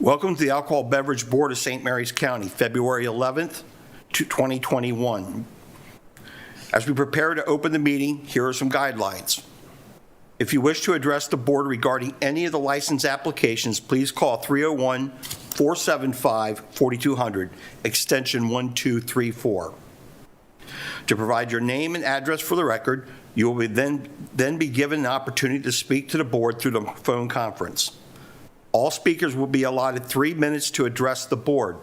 Welcome to the Alcohol Beverage Board of St. Mary's County, February 11th, 2021. As we prepare to open the meeting, here are some guidelines. If you wish to address the board regarding any of the license applications, please call 301-475-4200, extension 1234. To provide your name and address for the record, you will then be given an opportunity to speak to the board through the phone conference. All speakers will be allotted 3 minutes to address the board.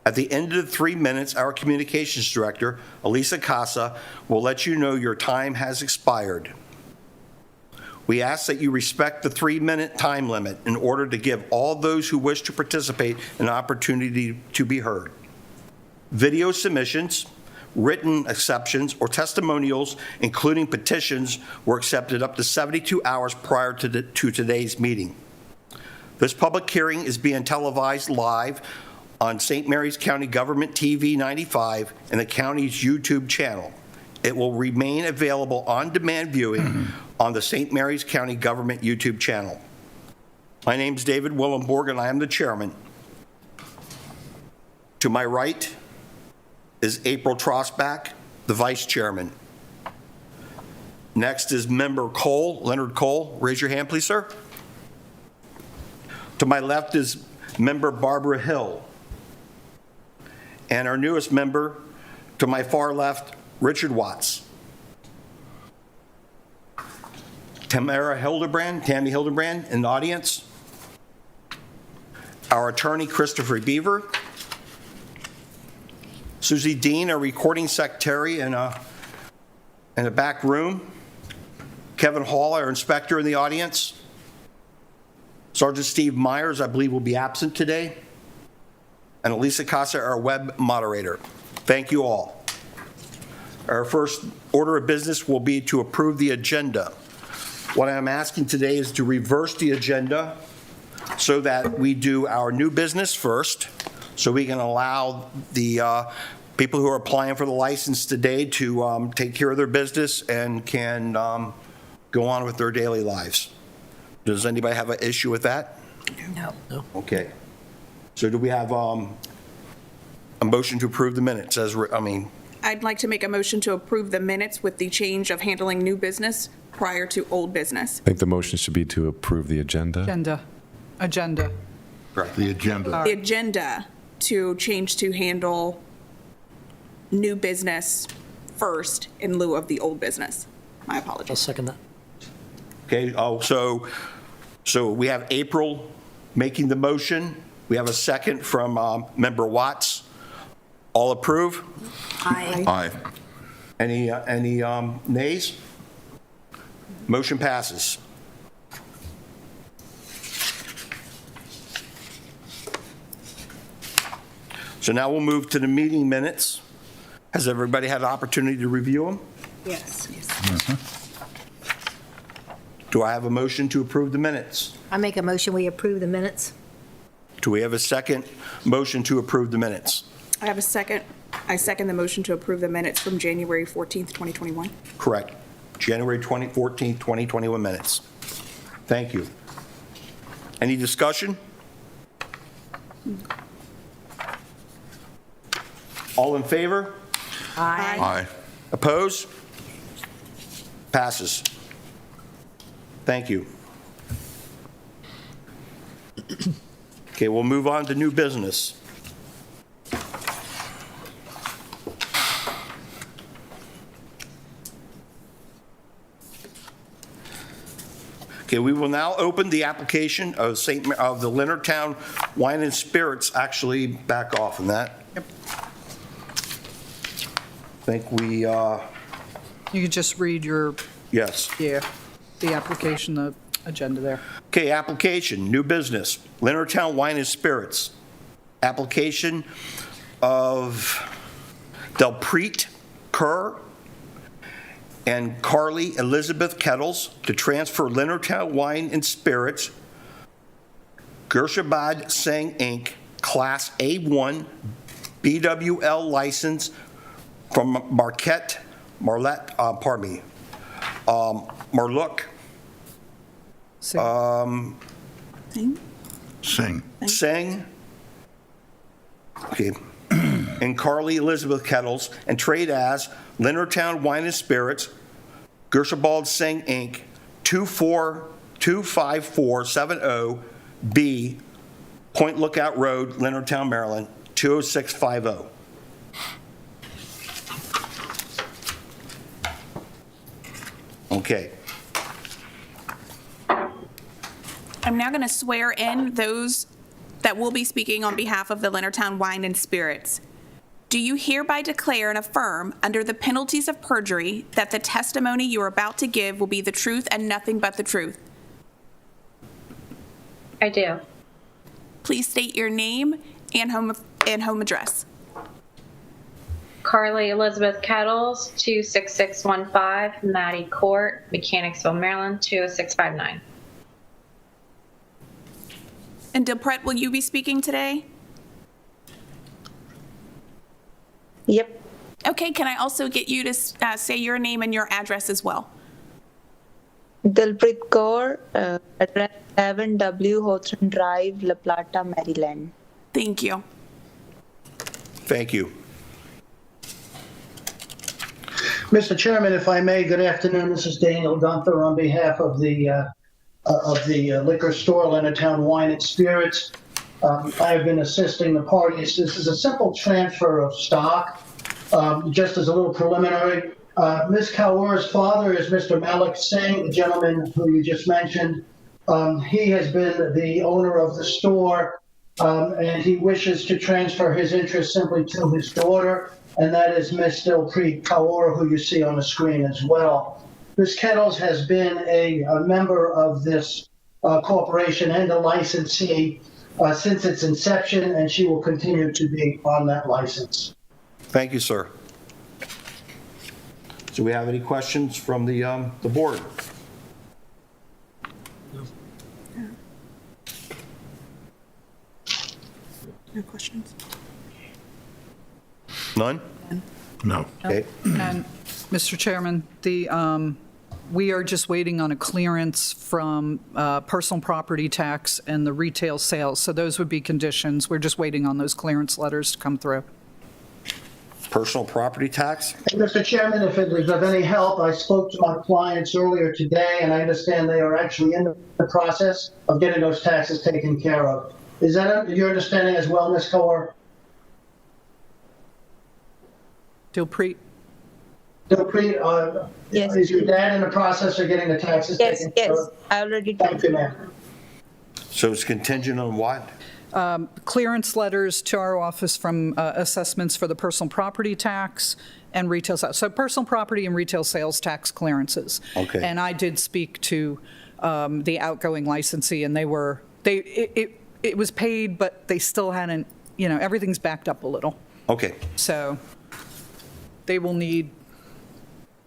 At the end of the 3 minutes, our communications director, Elisa Casa, will let you know your time has expired. We ask that you respect the 3-minute time limit in order to give all those who wish to participate an opportunity to be heard. Video submissions, written exceptions, or testimonials, including petitions, were accepted up to 72 hours prior to today's meeting. This public hearing is being televised live on St. Mary's County Government TV 95 and the county's YouTube channel. It will remain available on demand viewing on the St. Mary's County Government YouTube channel. My name is David Willenborg, and I am the chairman. To my right is April Trosbach, the vice chairman. Next is member Cole, Leonard Cole. Raise your hand, please, sir. To my left is member Barbara Hill. And our newest member, to my far left, Richard Watts. Tammy Hildebrand in the audience. Our attorney, Christopher Beaver. Susie Dean, our recording secretary in the back room. Kevin Hall, our inspector in the audience. Sergeant Steve Myers, I believe, will be absent today. And Elisa Casa, our web moderator. Thank you all. Our first order of business will be to approve the agenda. What I'm asking today is to reverse the agenda so that we do our new business first, so we can allow the people who are applying for the license today to take care of their business and can go on with their daily lives. Does anybody have an issue with that? No. Okay. So do we have a motion to approve the minutes? I'd like to make a motion to approve the minutes with the change of handling new business prior to old business. I think the motion should be to approve the agenda. Agenda. Correct. The agenda. The agenda to change to handle new business first in lieu of the old business. My I'll apologies. second that. Okay, so we have April making the motion. We have a second from member Watts. All approve? Aye. Aye. Any nays? Motion passes. So now we'll move to the meeting minutes. Has everybody had an opportunity to review them? Yes. Do I have a motion to approve the minutes? I make a motion, we approve the minutes. Do we have a second motion to approve the minutes? I have a second. I second the motion to approve the minutes from January 14th, 2021. Correct. January 14th, 2021 minutes. Thank you. Any discussion? All in favor? Aye. Opposed? Passes. Thank you. Okay, we'll move on to new business. Okay, we will now open the application of the Leonardtown Wine and Spirits. Actually, back off on that. Yep. I think we, You could just read your, yes. the application, the agenda there. Okay, application, new business, Leonardtown Wine and Spirits. Application of Delpreet Kerr and Carly Elizabeth Kettles to transfer Leonardtown Wine and Spirits, Gershabad Singh Inc., Class A1 BWL license from Marlock Singh. Singh. Okay. And Carly Elizabeth Kettles, and trade as Leonardtown Wine and Spirits, Gershobald Singh, Inc., 25470B, Point Lookout Road, Leonardtown, Maryland, 20650. Okay. I'm now going to swear in those that will be speaking on behalf of the Leonardtown Wine and Spirits. Do you hereby declare and affirm, under the penalties of perjury, that the testimony you are about to give will be the truth and nothing but the truth? I do. Please state your name and home address. Carly Elizabeth Kettles, 26615 Maddie Court, Mechanicsville, Maryland, 20659. And Dilpret, will you be speaking today? Yep. Okay, can I also get you to say your name and your address as well? Dilpreet Kaur, address 7W Hawthorne Drive, La Plata, Maryland. Thank you. Thank you. Mr. Chairman, if I may, good afternoon. This is Daniel Gunther on behalf of the liquor store, Leonardtown Wine and Spirits. I have been assisting the parties. This is a simple transfer of stock. Just as a little preliminary, Ms. Kaur's father is Mr. Malik Singh, the gentleman who you just mentioned. He has been the owner of the store, and he wishes to transfer his interest simply to his daughter, and that is Ms. Dilpreet Kaur, who you see on the screen as well. Ms. Kettles has been a member of this corporation and a licensee since its inception, and she will continue to be on that license. Thank you, sir. Do we have any questions from the board? No questions. None? No. Okay. And, Mr. Chairman, we are just waiting on a clearance from personal property tax and the retail sales, so those would be conditions. We're just waiting on those clearance letters to come through. Personal property tax? And Mr. Chairman, if it is of any help, I spoke to my clients earlier today, and I understand they are actually in the process of getting those taxes taken care of. Is that your understanding as well, Ms. Kaur? Dilpreet? Dilpreet, Yes. is your dad in the process of getting the taxes Yes, taken care yes, of? I already Thank told you, you. ma'am. So it's contingent on what? Clearance letters to our office from assessments for the personal property tax and retail sales. So personal property and retail sales tax clearances. Okay. And I did speak to the outgoing licensee, and it was paid, but they still hadn't, everything's backed up a little. Okay. So they will need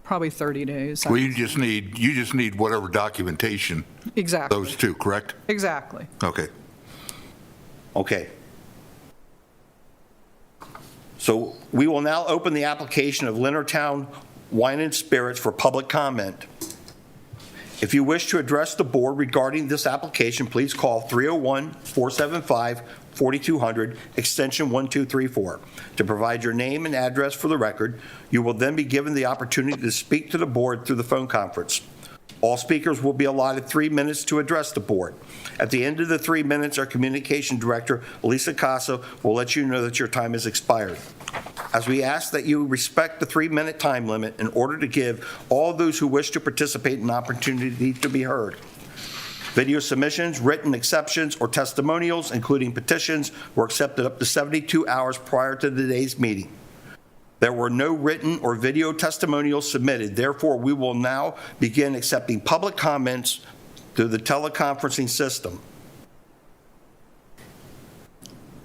probably 30 days. Well, you just need whatever documentation, Exactly. those two, correct? Exactly. Okay. Okay. So we will now open the application of Leonardtown Wine and Spirits for public comment. If you wish to address the board regarding this application, please call 301-475-4200, extension 1234, to provide your name and address for the record. You will then be given the opportunity to speak to the board through the phone conference. All speakers will be allotted 3 minutes to address the board. At the end of the 3 minutes, our communication director, Elisa Casa, will let you know that your time has expired. As we ask that you respect the 3-minute time limit in order to give all those who wish to participate an opportunity to be heard. Video submissions, written exceptions, or testimonials, including petitions, were accepted up to 72 hours prior to today's meeting. There were no written or video testimonials submitted. Therefore, we will now begin accepting public comments through the teleconferencing system.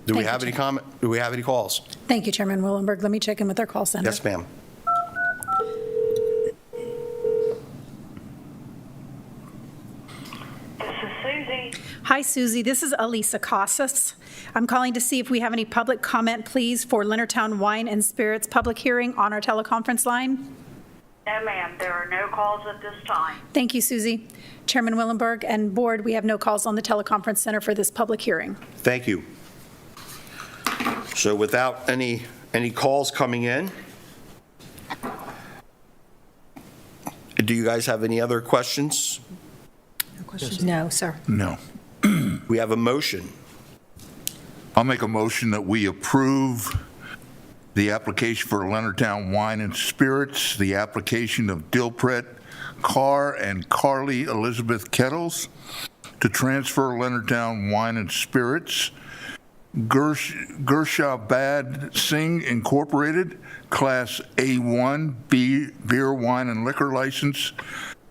Do we have any comment? Do we have any calls? Thank you, Chairman Willenberg. Let me check in with our call center. Yes, ma'am. Hi, Susie. This is Elisa Casas. I'm calling to see if we have any public comment, please, for Leonardtown Wine and Spirits public hearing on our teleconference line. No, ma'am, there are no calls at this time. Thank you, Susie. Chairman Willenberg and Board, we have no calls on the teleconference center for this public hearing. Thank you. So without any calls coming in, do you guys have any other questions? No, sir. No. We have a motion. I'll make a motion that we approve the application for Leonardtown Wine and Spirits, the application of Dilpret Carr and Carly Elizabeth Kettles to transfer Leonardtown Wine and Spirits, Gershabad Singh Incorporated, Class A1 beer, wine, and liquor license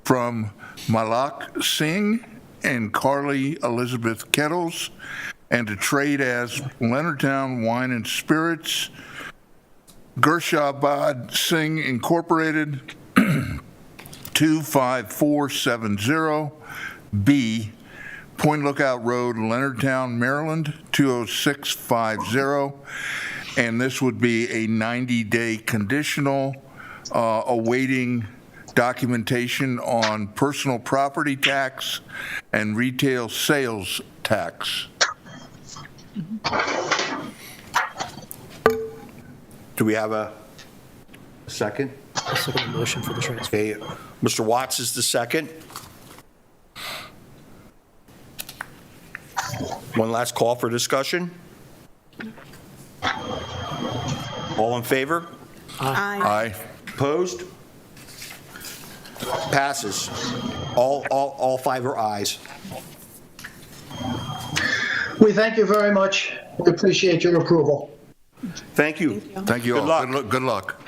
from Malak Singh and Carly Elizabeth Kettles, and to trade as Leonardtown Wine and Spirits, Gershabad Singh Incorporated, 25470B, Point Lookout Road, Leonardtown, Maryland, 20650. And this would be a 90-day conditional awaiting documentation on personal property tax and retail sales tax. Do we have a second? I'll second the motion for the transfer. Okay, Mr. Watts is the second. One last call for discussion. All in favor? Aye. Opposed? Passes. All five are ayes. We thank you very much. We appreciate your approval. Thank you. Thank you Good all. luck. Good luck.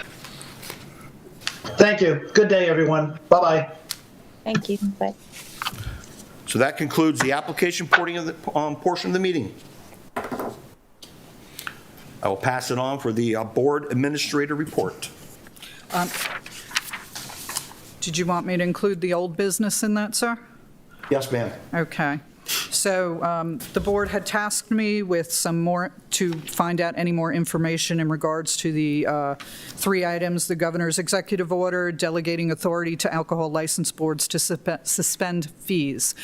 Thank you. Good day, everyone. Bye-bye. Thank you. Bye. So that concludes the application portion of the meeting. I will pass it on for the board administrator report. Did you want me to include the old business in that, sir? Yes, ma'am. Okay. So the board had tasked me with some more, to find out any more information in regards to the three items: the governor's executive order delegating authority to alcohol license boards to suspend fees.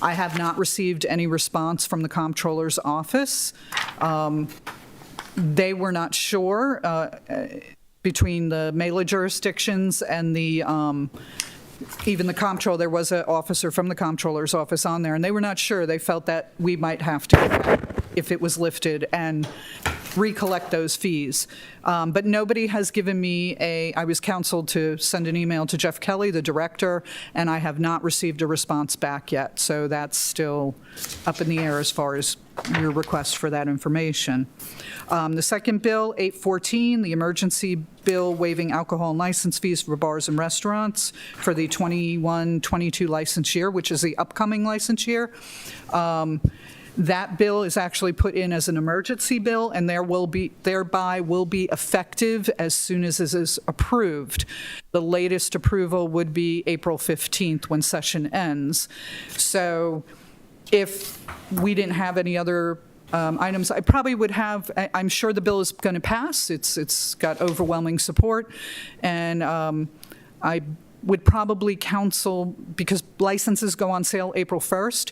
I have not received any response from the comptroller's office. They were not sure between the Mela jurisdictions and the even the comptroller. There was an officer from the comptroller's office on there, and they were not sure. They felt that we might have to go back if it was lifted and recollect those fees. But nobody has given me I was counseled to send an email to Jeff Kelly, the director, and I have not received a response back yet. So that's still up in the air as far as your request for that information. The second bill, 814, the emergency bill waiving alcohol and license fees for bars and restaurants for the 21-22 license year, which is the upcoming license year. That bill is actually put in as an emergency bill, and thereby will be effective as soon as this is approved. The latest approval would be April 15th when session ends. So if we didn't have any other items, I probably would have, I'm sure the bill is going to pass. It's got overwhelming support, and I would probably counsel, because licenses go on sale April 1st,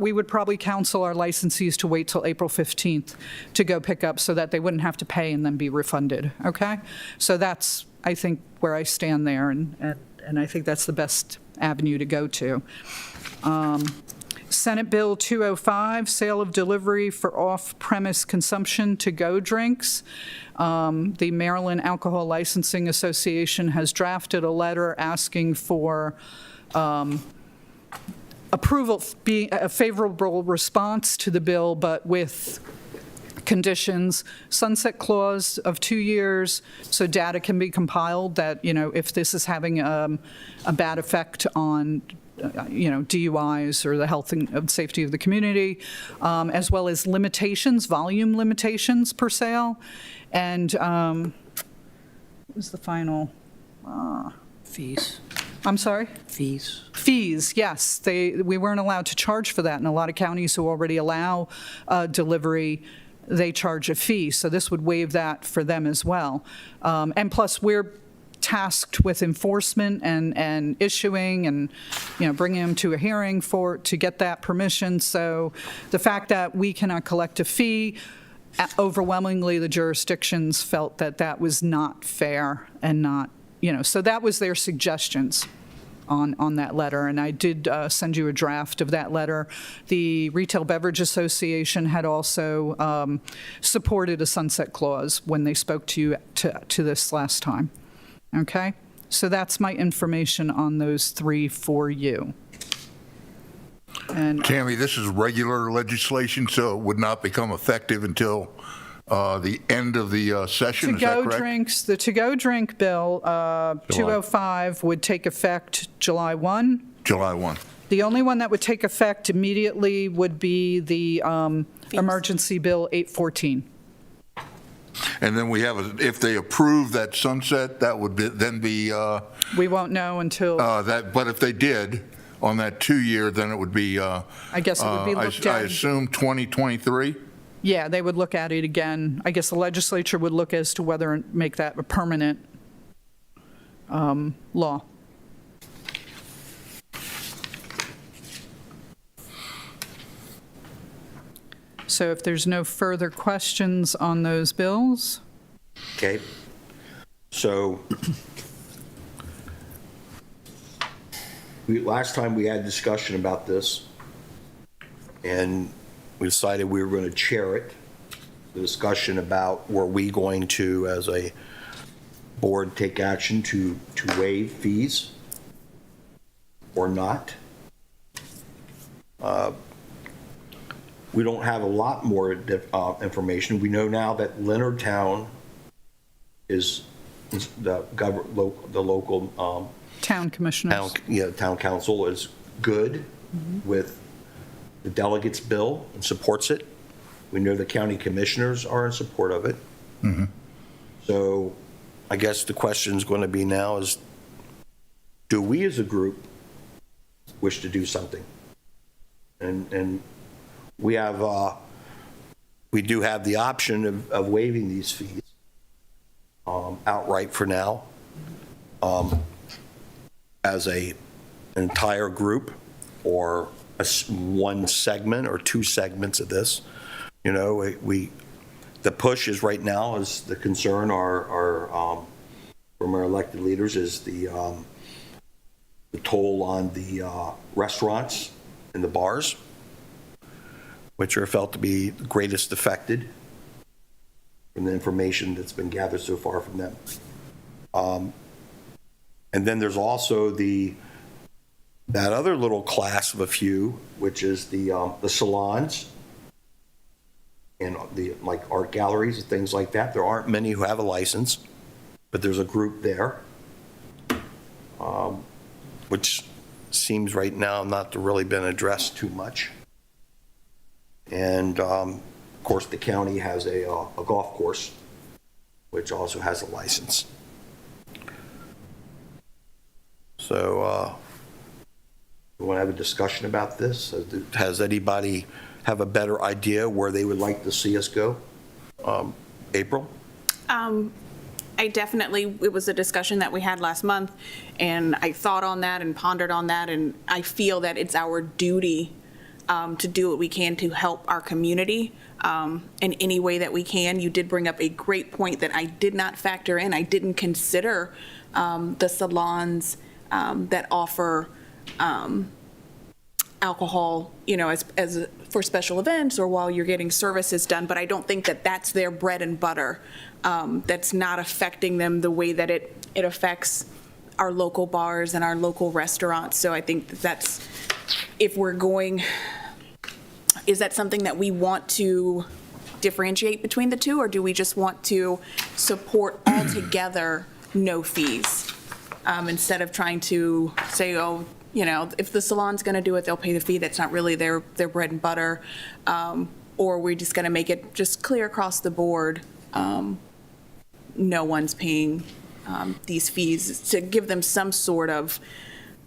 we would probably counsel our licensees to wait till April 15th to go pick up, so that they wouldn't have to pay and then be refunded, okay? So that's, I think, where I stand there, and I think that's the best avenue to go to. Senate Bill 205, sale of delivery for off-premise consumption to-go drinks. The Maryland Alcohol Licensing Association has drafted a letter asking for approval, being a favorable response to the bill, but with conditions: sunset clause of 2 years, so data can be compiled that, if this is having a bad effect on DUIs or the health and safety of the community, as well as limitations, volume limitations per sale. And what was the final? Fees. I'm sorry? Fees. Fees, yes. We weren't allowed to charge for that. In a lot of counties who already allow delivery, they charge a fee. So this would waive that for them as well. And plus, we're tasked with enforcement and issuing and, bringing them to a hearing to get that permission. So the fact that we cannot collect a fee, overwhelmingly the jurisdictions felt that that was not fair and not, so that was their suggestions on that letter, and I did send you a draft of that letter. The Retail Beverage Association had also supported a sunset clause when they spoke to you to this last time. Okay? So that's my information on those three for you. And Tammy, this is regular legislation, so it would not become effective until the end of the session, is that correct? drinks, the to-go drink bill, 205, would take effect July 1. July 1. The only one that would take effect immediately would be the emergency bill 814. And then we have, if they approve that sunset, that would then be We won't know until, that, but if they did, on that 2-year, then it would be, I guess it would be looked I at. assume 2023? Yeah, they would look at it again. I guess the legislature would look as to whether to make that a permanent law. So if there's no further questions on those bills, Okay? So, last time we had discussion about this, and we decided we were going to chair it, the discussion about were we going to, as a board, take action to waive fees or not. We don't have a lot more information. We know now that Leonardtown is the local town commissioners. town council is good with the delegates' bill and supports it. We know the county commissioners are in support of it. So I guess the question is going to be now is, do we as a group wish to do something? And we have, we do have the option of waiving these fees outright for now as an entire group or one segment or two segments of this. The push is right now is the concern from our elected leaders is the toll on the restaurants and the bars, which are felt to be the greatest affected from the information that's been gathered so far from them. And then there's also that other little class of a few, which is the salons and like art galleries and things like that. There aren't many who have a license, but there's a group there, which seems right now not to really been addressed too much. And of course, the county has a golf course, which also has a license. So we want to have a discussion about this. Has anybody have a better idea where they would like to see us go? April? I definitely, it was a discussion that we had last month, and I thought on that and pondered on that, and I feel that it's our duty to do what we can to help our community in any way that we can. You did bring up a great point that I did not factor in. I didn't consider the salons that offer alcohol, as for special events or while you're getting services done, but I don't think that that's their bread and butter. That's not affecting them the way that it affects our local bars and our local restaurants. So I think that's, if we're going, is that something that we want to differentiate between the two, or do we just want to support altogether no fees instead of trying to say, oh, if the salon's going to do it, they'll pay the fee. That's not really their bread and butter. Or we're just going to make it just clear across the board. No one's paying these fees, to give them some sort of,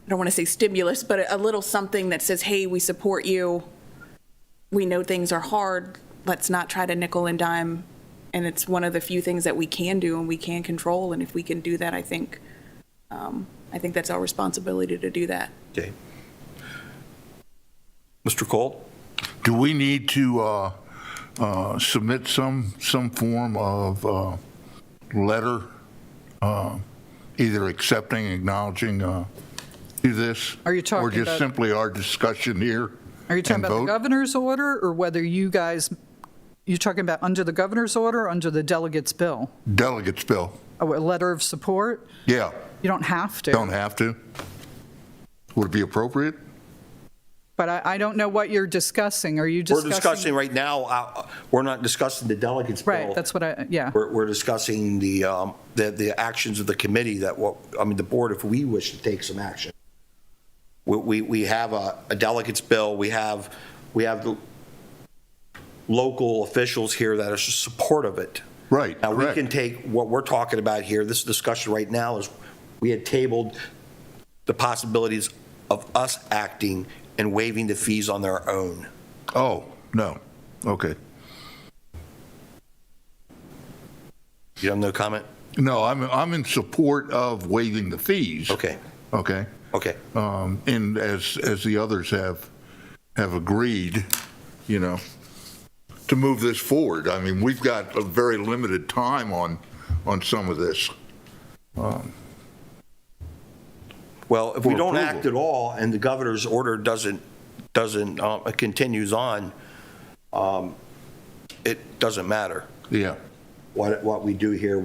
I don't want to say stimulus, but a little something that says, hey, we support you. We know things are hard. Let's not try to nickel and dime. And it's one of the few things that we can do and we can control. And if we can do that, I think I think that's our responsibility to do that. Okay. Mr. Cole? Do we need to submit some form of letter, either accepting, acknowledging to this? Are you talking Or just about- simply our discussion here? Are you talking and about the vote? governor's order, or whether you talking about under the governor's order, or under the delegate's bill? Delegates bill. Oh, a letter of support? Yeah, You don't have to. don't have to. Would it be appropriate? But I don't know what you're discussing. Are you We're discussing? discussing right now, we're not discussing the delegates bill. Right, that's what yeah. We're discussing the actions of the committee the board, if we wish to take some action. We have a delegates bill, we have the local officials here that are supportive of it. Right, Now, we correct. can take what we're talking about here, this discussion right now is, we had tabled the possibilities of us acting and waiving the fees on their own. Oh, no. Okay. You have no comment? No, I'm in support of waiving the fees. Okay, Okay. okay. And as the others have agreed, to move this forward. I mean, we've got a very limited time on some of this. Well, if we For don't approval. act at all and the governor's order continues on, it doesn't matter. Yeah. What we do here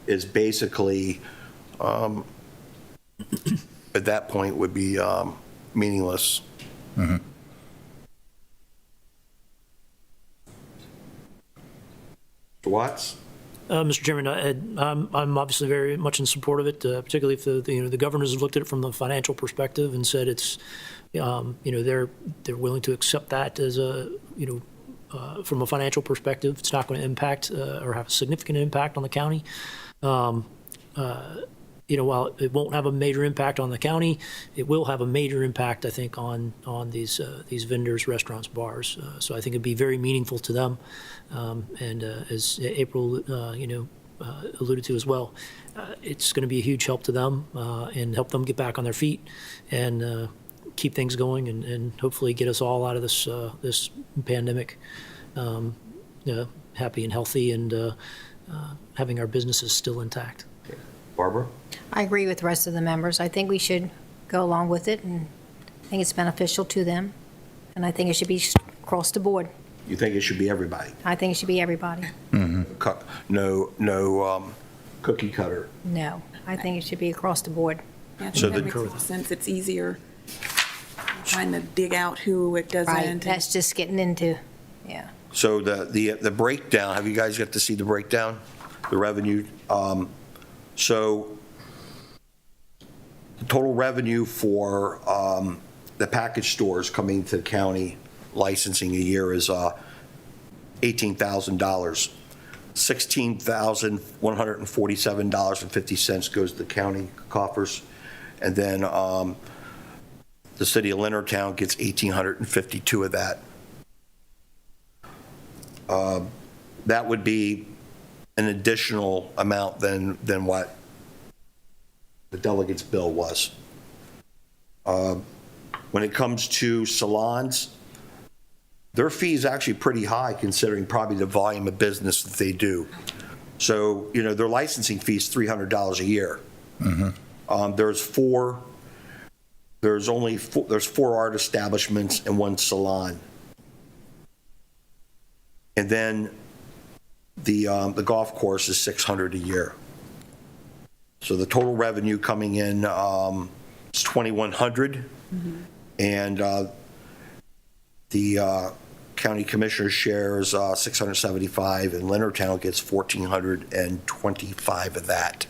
is basically, at that point, would be meaningless. Mhm. Mr. Watts? Mr. Chairman, I'm obviously very much in support of it, particularly if the governors have looked at it from the financial perspective and said it's, they're willing to accept that as from a financial perspective. It's not going to impact or have a significant impact on the county. While it won't have a major impact on the county, it will have a major impact, I think, on these vendors, restaurants, bars. So I think it'd be very meaningful to them. And as April, alluded to as well, it's going to be a huge help to them and help them get back on their feet and keep things going and hopefully get us all out of this pandemic happy and healthy and having our businesses still intact. Barbara? I agree with the rest of the members. I think we should go along with it, and I think it's beneficial to them, and I think it should be across the board. You think it should be everybody? I think it should be everybody. No cookie cutter? No, I think it should be across the board. Yeah, I So think the- that makes more sense. It's easier trying to dig out who it doesn't. Right, and- that's just getting into, yeah. So the breakdown, have you guys got to see the breakdown, the revenue? So the total revenue for the package stores coming to the county licensing a year is $18,000. $16,147.50 goes to the county coffers. And then the city of Leonardtown gets $1,852 of that. That would be an additional amount than what the delegates' bill was. When it comes to salons, their fee is actually pretty high considering probably the volume of business that they do. So, their licensing fee is $300 a year. There's four art establishments and one salon. And then the golf course is $600 a year. So the total revenue coming in is $2,100, and the county commissioner's share is $675, and Leonardtown gets $1,425 of that.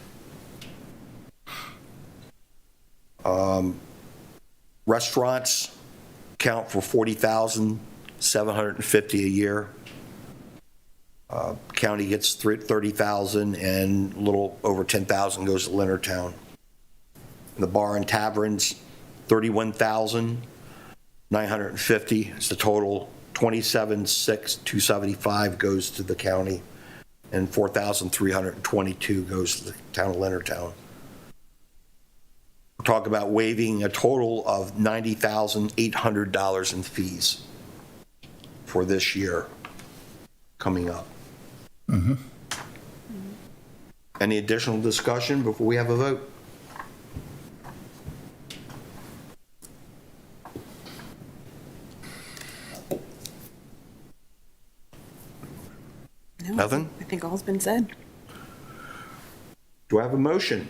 Restaurants count for $40,750 a year. County gets $30,000, and a little over $10,000 goes to Leonardtown. And the bar and taverns, $31,950 is the total. $27,675 goes to the county, and $4,322 goes to the town of Leonardtown. talk about waiving a total of $90,800 in fees for this year coming up. Any additional discussion before we have a vote? Nothing? I think all's been said. Do I have a motion?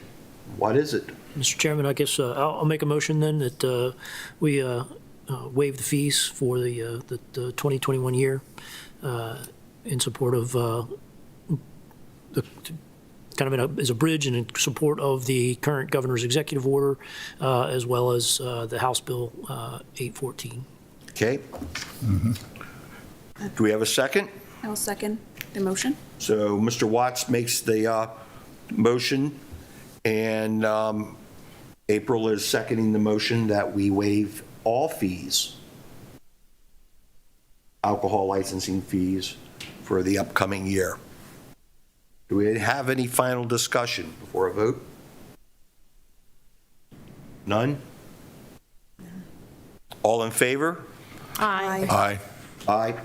What is it? Mr. Chairman, I guess I'll make a motion then that we waive the fees for the 2021 year in support of the kind of as a bridge and in support of the current governor's executive order, as well as the House Bill 814. Okay. Do we have a second? I'll second the motion. So Mr. Watts makes the motion, and April is seconding the motion that we waive all fees, alcohol licensing fees, for the upcoming year. Do we have any final discussion before a vote? None? All in favor? Aye. Aye. Aye.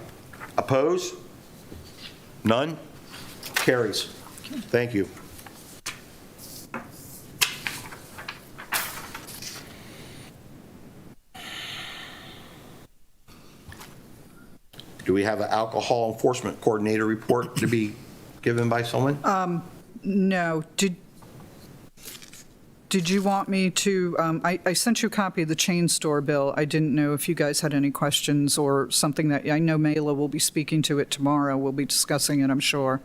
Oppose? None? Carries. Thank you. Do we have an alcohol enforcement coordinator report to be given by someone? No. Did you want me to, I sent you a copy of the chain store bill. I didn't know if you guys had any questions or something that, I know Mela will be speaking to it tomorrow. We'll be discussing it, I'm sure.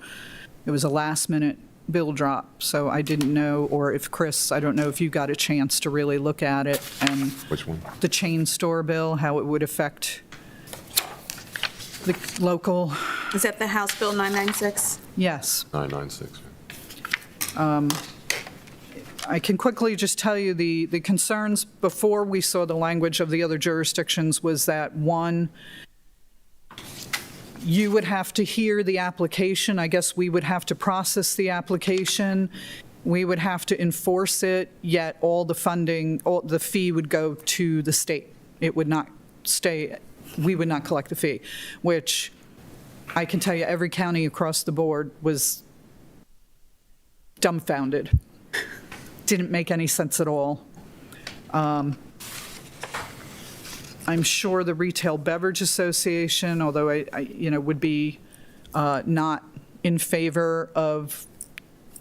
It was a last-minute bill drop, so I didn't know, or if Chris, I don't know if you got a chance to really look at it, and Which one? the chain store bill, how it would affect the local, Is that the House Bill 996? yes. 996. I can quickly just tell you the concerns before we saw the language of the other jurisdictions was that, one, you would have to hear the application. I guess we would have to process the application. We would have to enforce it, yet all the funding, all the fee would go to the state. It would not stay, we would not collect the fee, which I can tell you every county across the board was dumbfounded. Didn't make any sense at all. I'm sure the Retail Beverage Association, although I would be not in favor of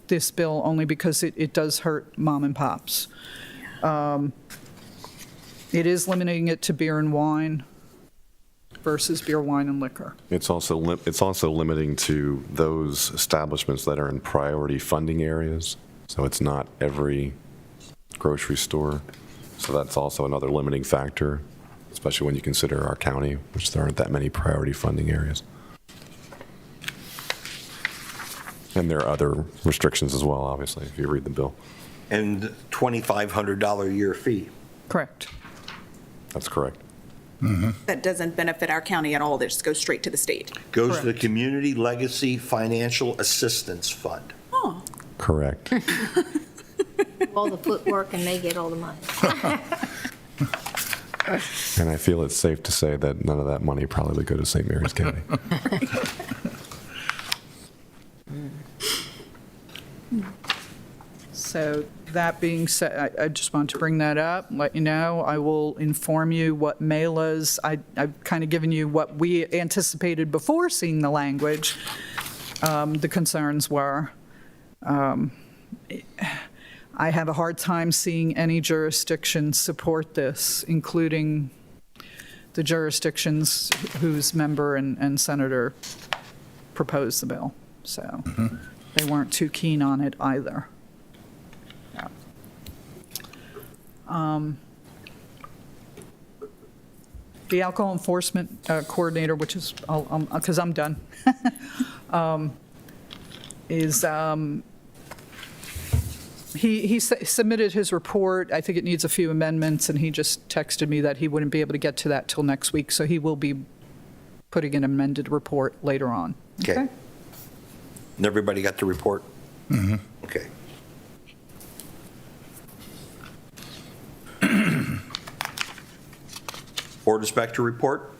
this bill only because it does hurt mom and pops. It is limiting it to beer and wine versus beer, wine, and liquor. It's also limiting to those establishments that are in priority funding areas. So it's not every grocery store. So that's also another limiting factor, especially when you consider our county, which there aren't that many priority funding areas. And there are other restrictions as well, obviously, if you read the bill. And $2,500 a year fee. Correct. That's correct. That doesn't benefit our county at all. That just goes straight to the state. Goes to the Community Legacy Financial Assistance Fund. Oh. Correct. All the footwork and they get all the money. And I feel it's safe to say that none of that money probably would go to St. Mary's County. So that being said, I just want to bring that up, let you know. I will inform you what Mela's, I've kind of given you what we anticipated before seeing the language, the concerns were. I have a hard time seeing any jurisdictions support this, including the jurisdictions whose member and senator proposed the bill. So they weren't too keen on it either. The alcohol enforcement coordinator, which is, because I'm done, is, he submitted his report. I think it needs a few amendments, and he just texted me that he wouldn't be able to get to that till next week, so he will be putting an amended report later on. Okay. And everybody got the report? Okay. Board Inspector report.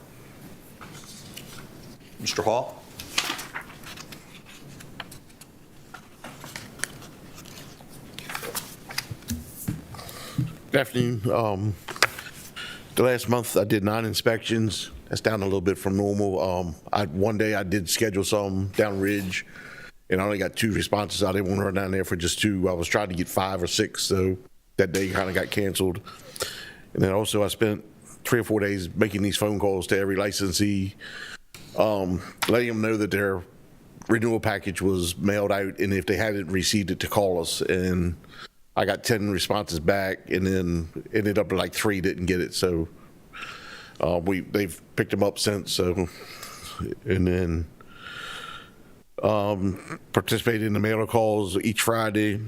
Mr. Hall? Good afternoon. The last month, I did 9 inspections. That's down a little bit from normal. One day I did schedule some down Ridge, and I only got 2 responses. I didn't want to run down there for just 2. I was trying to get 5 or 6, so that day kind of got canceled. And then also I spent 3 or 4 days making these phone calls to every licensee, letting them know that their renewal package was mailed out, and if they hadn't received it, to call us. And I got 10 responses back, and then ended up like 3 didn't get it. So they've picked them up since. So, and then participated in the mailer calls each Friday,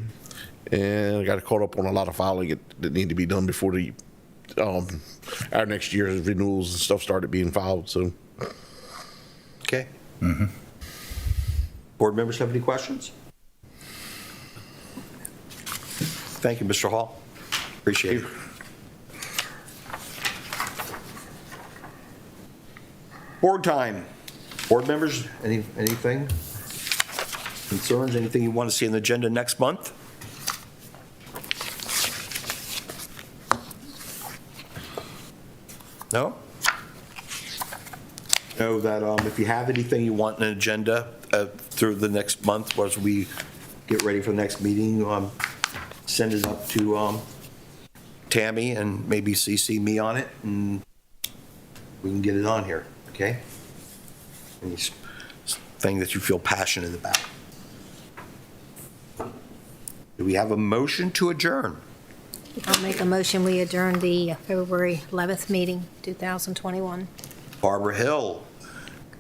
and I got caught up on a lot of filing that needed to be done before the our next year's renewals and stuff started being filed. So, Okay. Board members have any questions? Thank you, Mr. Hall. Appreciate it. Board time. Board members, anything? Concerns, anything you want to see on the agenda next month? No? Know that if you have anything you want on an agenda through the next month, as we get ready for the next meeting, send it up to Tammy and maybe CC me on it, and we can get it on here, okay? Anything that you feel passionate about. Do we have a motion to adjourn? I'll make a motion, we adjourn the February 11th meeting, 2021. Barbara Hill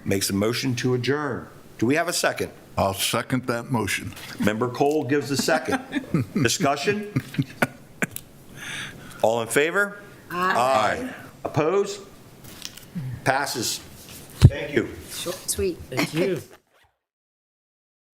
makes a motion to adjourn. Do we have a second? I'll second that motion. Member Cole gives a second. Discussion? All in favor? Aye. Opposed? Passes. Thank you. Short and sweet. Thank you.